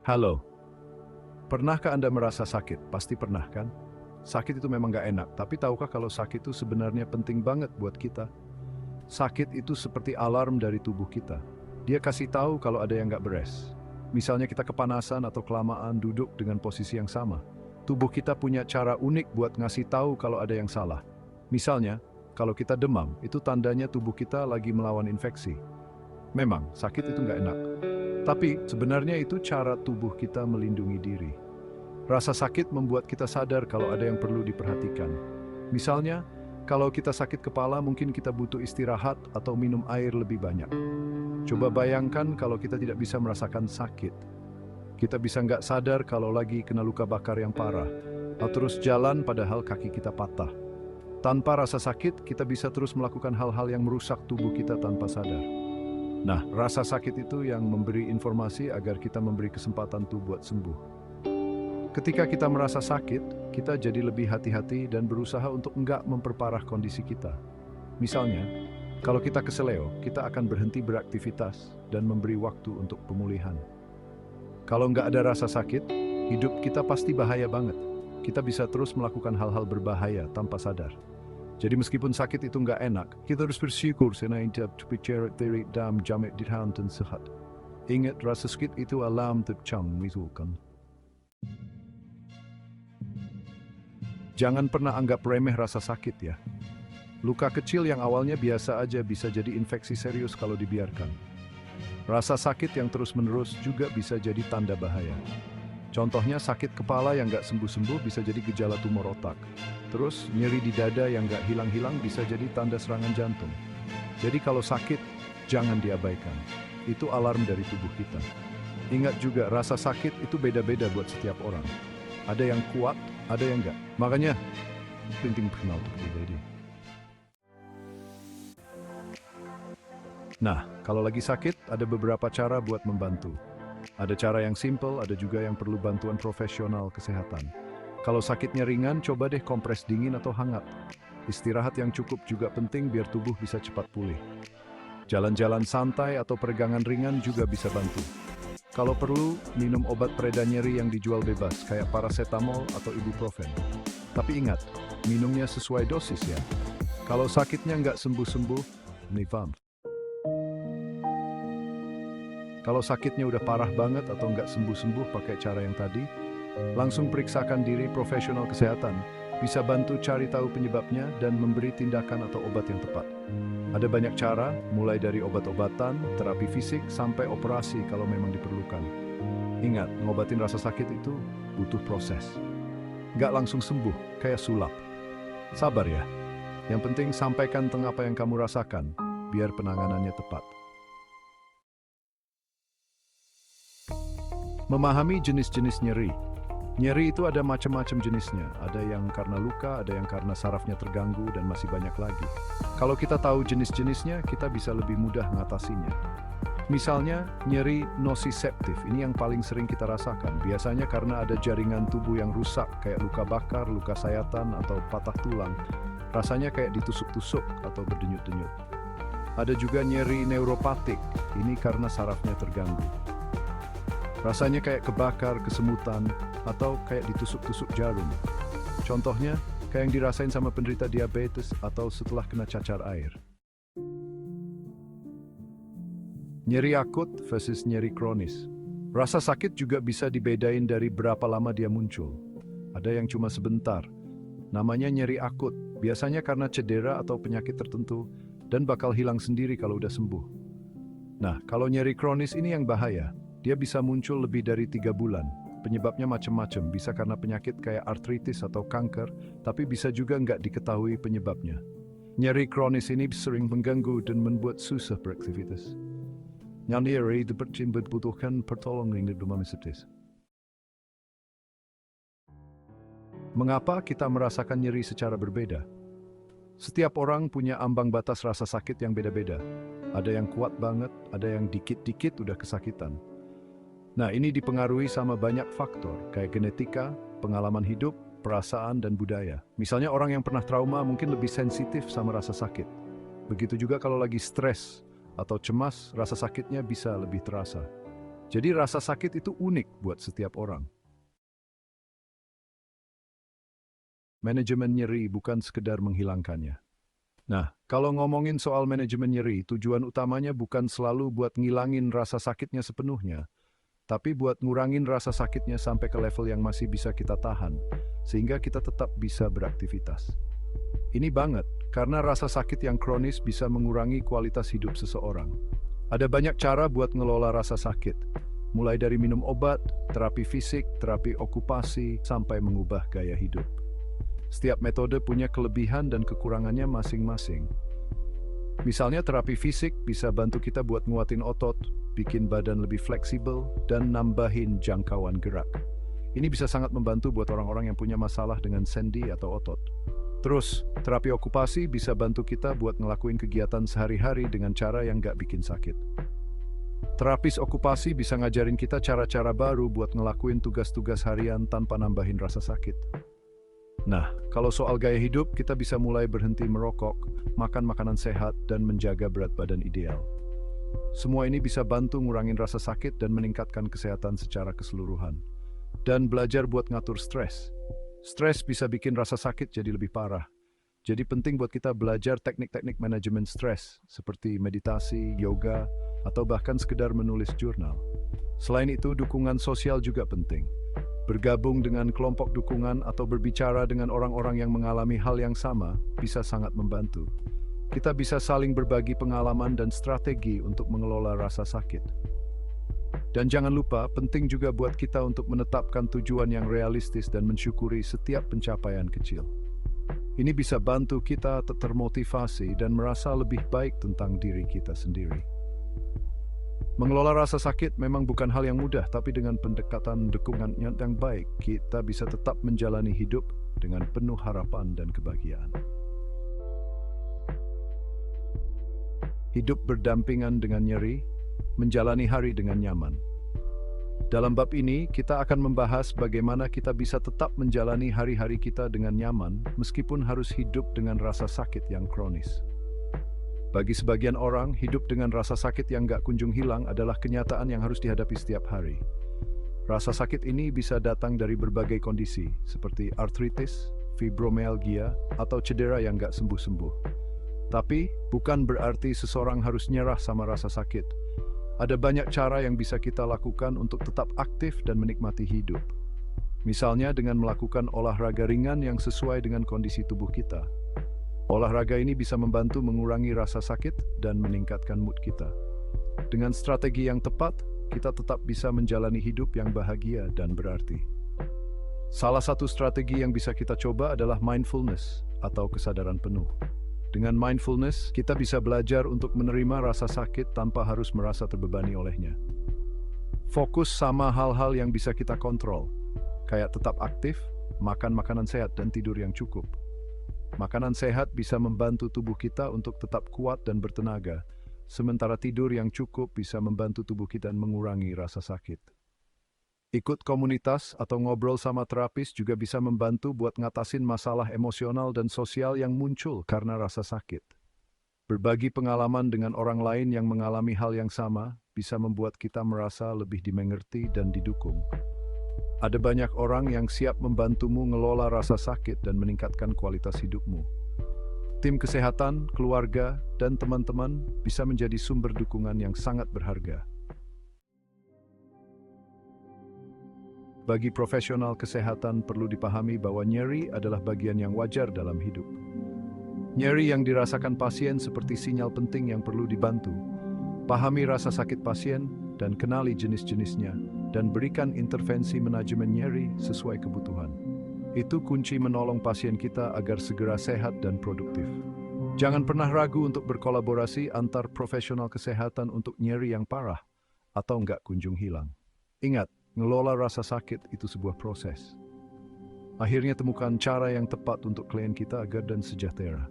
Halo, pernahkah Anda merasa sakit? Pasti pernah kan? Sakit itu memang gak enak, tapi tahukah kalau sakit itu sebenarnya penting banget buat kita? Sakit itu seperti alarm dari tubuh kita. Dia kasih tahu kalau ada yang gak beres. Misalnya kita kepanasan atau kelamaan duduk dengan posisi yang sama. Tubuh kita punya cara unik buat ngasih tahu kalau ada yang salah. Misalnya, kalau kita demam, itu tandanya tubuh kita lagi melawan infeksi. Memang, sakit itu gak enak. Tapi sebenarnya itu cara tubuh kita melindungi diri. Rasa sakit membuat kita sadar kalau ada yang perlu diperhatikan. Misalnya, kalau kita sakit kepala mungkin kita butuh istirahat atau minum air lebih banyak. Coba bayangkan kalau kita tidak bisa merasakan sakit. Kita bisa nggak sadar kalau lagi kena luka bakar yang parah, atau terus jalan padahal kaki kita patah. Tanpa rasa sakit, kita bisa terus melakukan hal-hal yang merusak tubuh kita tanpa sadar. Nah, rasa sakit itu yang memberi informasi agar kita memberi kesempatan tubuh buat sembuh. Ketika kita merasa sakit, kita jadi lebih hati-hati dan berusaha untuk enggak memperparah kondisi kita. Misalnya, kalau kita keseleo, kita akan berhenti beraktivitas dan memberi waktu untuk pemulihan. Kalau enggak ada rasa sakit, hidup kita pasti bahaya banget. Kita bisa terus melakukan hal-hal berbahaya tanpa sadar. Jadi meskipun sakit itu enggak enak, kita harus bersyukur karena kita bicara dari dalam jamek dirhan dan sehat. Ingat, rasa sakit itu alam tercang misalkan. Jangan pernah anggap remeh rasa sakit ya. Luka kecil yang awalnya biasa aja bisa jadi infeksi serius kalau dibiarkan. Rasa sakit yang terus-menerus juga bisa jadi tanda bahaya. Contohnya sakit kepala yang nggak sembuh-sembuh bisa jadi gejala tumor otak. Terus nyeri di dada yang nggak hilang-hilang bisa jadi tanda serangan jantung. Jadi kalau sakit, jangan diabaikan. Itu alarm dari tubuh kita. Ingat juga rasa sakit itu beda-beda buat setiap orang. Ada yang kuat, ada yang enggak. Makanya, penting kenal tubuh diri. Nah, kalau lagi sakit, ada beberapa cara buat membantu. Ada cara yang simple, ada juga yang perlu bantuan profesional kesehatan. Kalau sakitnya ringan, coba deh kompres dingin atau hangat. Istirahat yang cukup juga penting biar tubuh bisa cepat pulih. Jalan-jalan santai atau peregangan ringan juga bisa bantu. Kalau perlu, minum obat pereda nyeri yang dijual bebas, kayak paracetamol atau ibuprofen. Tapi ingat, minumnya sesuai dosis ya. Kalau sakitnya nggak sembuh-sembuh, nifam. Kalau sakitnya udah parah banget atau nggak sembuh-sembuh pakai cara yang tadi, langsung periksakan diri profesional kesehatan. Bisa bantu cari tahu penyebabnya dan memberi tindakan atau obat yang tepat. Ada banyak cara, mulai dari obat-obatan, terapi fisik, sampai operasi kalau memang diperlukan. Ingat, ngobatin rasa sakit itu butuh proses. Nggak langsung sembuh, kayak sulap. Sabar ya. Yang penting sampaikan tentang apa yang kamu rasakan, biar penanganannya tepat. Memahami jenis-jenis nyeri. Nyeri itu ada macam-macam jenisnya. Ada yang karena luka, ada yang karena sarafnya terganggu, dan masih banyak lagi. Kalau kita tahu jenis-jenisnya, kita bisa lebih mudah mengatasinya. Misalnya, nyeri nociceptif. Ini yang paling sering kita rasakan. Biasanya karena ada jaringan tubuh yang rusak, kayak luka bakar, luka sayatan, atau patah tulang. Rasanya kayak ditusuk-tusuk atau berdenyut-denyut. Ada juga nyeri neuropatik. Ini karena sarafnya terganggu. Rasanya kayak kebakar, kesemutan, atau kayak ditusuk-tusuk jarum. Contohnya, kayak yang dirasain sama penderita diabetes atau setelah kena cacar air. Nyeri akut versus nyeri kronis. Rasa sakit juga bisa dibedain dari berapa lama dia muncul. Ada yang cuma sebentar. Namanya nyeri akut, biasanya karena cedera atau penyakit tertentu, dan bakal hilang sendiri kalau udah sembuh. Nah, kalau nyeri kronis ini yang bahaya. Dia bisa muncul lebih dari 3 bulan. Penyebabnya macam-macam, bisa karena penyakit kayak artritis atau kanker, tapi bisa juga nggak diketahui penyebabnya. Nyeri kronis ini sering mengganggu dan membuat susah beraktivitas. Nyeri membutuhkan pertolongan di rumah mistis. Mengapa kita merasakan nyeri secara berbeda? Setiap orang punya ambang batas rasa sakit yang beda-beda. Ada yang kuat banget, ada yang dikit-dikit udah kesakitan. Nah, ini dipengaruhi sama banyak faktor, kayak genetika, pengalaman hidup, perasaan, dan budaya. Misalnya orang yang pernah trauma mungkin lebih sensitif sama rasa sakit. Begitu juga kalau lagi stres atau cemas, rasa sakitnya bisa lebih terasa. Jadi rasa sakit itu unik buat setiap orang. Manajemen nyeri bukan sekedar menghilangkannya. Nah, kalau ngomongin soal manajemen nyeri, tujuan utamanya bukan selalu buat ngilangin rasa sakitnya sepenuhnya, tapi buat ngurangin rasa sakitnya sampai ke level yang masih bisa kita tahan, sehingga kita tetap bisa beraktivitas. Ini banget, karena rasa sakit yang kronis bisa mengurangi kualitas hidup seseorang. Ada banyak cara buat ngelola rasa sakit, mulai dari minum obat, terapi fisik, terapi okupasi, sampai mengubah gaya hidup. Setiap metode punya kelebihan dan kekurangannya masing-masing. Misalnya terapi fisik bisa bantu kita buat nguatin otot, bikin badan lebih fleksibel, dan nambahin jangkauan gerak. Ini bisa sangat membantu buat orang-orang yang punya masalah dengan sendi atau otot. Terus, terapi okupasi bisa bantu kita buat ngelakuin kegiatan sehari-hari dengan cara yang nggak bikin sakit. Terapis okupasi bisa ngajarin kita cara-cara baru buat ngelakuin tugas-tugas harian tanpa nambahin rasa sakit. Nah, kalau soal gaya hidup, kita bisa mulai berhenti merokok, makan makanan sehat, dan menjaga berat badan ideal. Semua ini bisa bantu ngurangin rasa sakit dan meningkatkan kesehatan secara keseluruhan. Dan belajar buat ngatur stres. Stres bisa bikin rasa sakit jadi lebih parah. Jadi penting buat kita belajar teknik-teknik manajemen stres, seperti meditasi, yoga, atau bahkan sekedar menulis jurnal. Selain itu, dukungan sosial juga penting. Bergabung dengan kelompok dukungan atau berbicara dengan orang-orang yang mengalami hal yang sama bisa sangat membantu. Kita bisa saling berbagi pengalaman dan strategi untuk mengelola rasa sakit. Dan jangan lupa, penting juga buat kita untuk menetapkan tujuan yang realistis dan mensyukuri setiap pencapaian kecil. Ini bisa bantu kita termotivasi dan merasa lebih baik tentang diri kita sendiri. Mengelola rasa sakit memang bukan hal yang mudah, tapi dengan pendekatan dukungan yang baik, kita bisa tetap menjalani hidup dengan penuh harapan dan kebahagiaan. Hidup berdampingan dengan nyeri, menjalani hari dengan nyaman. Dalam bab ini, kita akan membahas bagaimana kita bisa tetap menjalani hari-hari kita dengan nyaman, meskipun harus hidup dengan rasa sakit yang kronis. Bagi sebagian orang, hidup dengan rasa sakit yang gak kunjung hilang adalah kenyataan yang harus dihadapi setiap hari. Rasa sakit ini bisa datang dari berbagai kondisi, seperti artritis, fibromyalgia, atau cedera yang gak sembuh-sembuh. Tapi, bukan berarti seseorang harus nyerah sama rasa sakit. Ada banyak cara yang bisa kita lakukan untuk tetap aktif dan menikmati hidup. Misalnya dengan melakukan olahraga ringan yang sesuai dengan kondisi tubuh kita. Olahraga ini bisa membantu mengurangi rasa sakit dan meningkatkan mood kita. Dengan strategi yang tepat, kita tetap bisa menjalani hidup yang bahagia dan berarti. Salah satu strategi yang bisa kita coba adalah mindfulness atau kesadaran penuh. Dengan mindfulness, kita bisa belajar untuk menerima rasa sakit tanpa harus merasa terbebani olehnya. Fokus sama hal-hal yang bisa kita kontrol, kayak tetap aktif, makan makanan sehat, dan tidur yang cukup. Makanan sehat bisa membantu tubuh kita untuk tetap kuat dan bertenaga, sementara tidur yang cukup bisa membantu tubuh kita mengurangi rasa sakit. Ikut komunitas atau ngobrol sama terapis juga bisa membantu buat ngatasin masalah emosional dan sosial yang muncul karena rasa sakit. Berbagi pengalaman dengan orang lain yang mengalami hal yang sama bisa membuat kita merasa lebih dimengerti dan didukung. Ada banyak orang yang siap membantumu ngelola rasa sakit dan meningkatkan kualitas hidupmu. Tim kesehatan, keluarga, dan teman-teman bisa menjadi sumber dukungan yang sangat berharga. Bagi profesional kesehatan perlu dipahami bahwa nyeri adalah bagian yang wajar dalam hidup. Nyeri yang dirasakan pasien seperti sinyal penting yang perlu dibantu. Pahami rasa sakit pasien dan kenali jenis-jenisnya, dan berikan intervensi manajemen nyeri sesuai kebutuhan. Itu kunci menolong pasien kita agar segera sehat dan produktif. Jangan pernah ragu untuk berkolaborasi antar profesional kesehatan untuk nyeri yang parah atau nggak kunjung hilang. Ingat, ngelola rasa sakit itu sebuah proses. Akhirnya temukan cara yang tepat untuk klien kita agar dan sejahtera.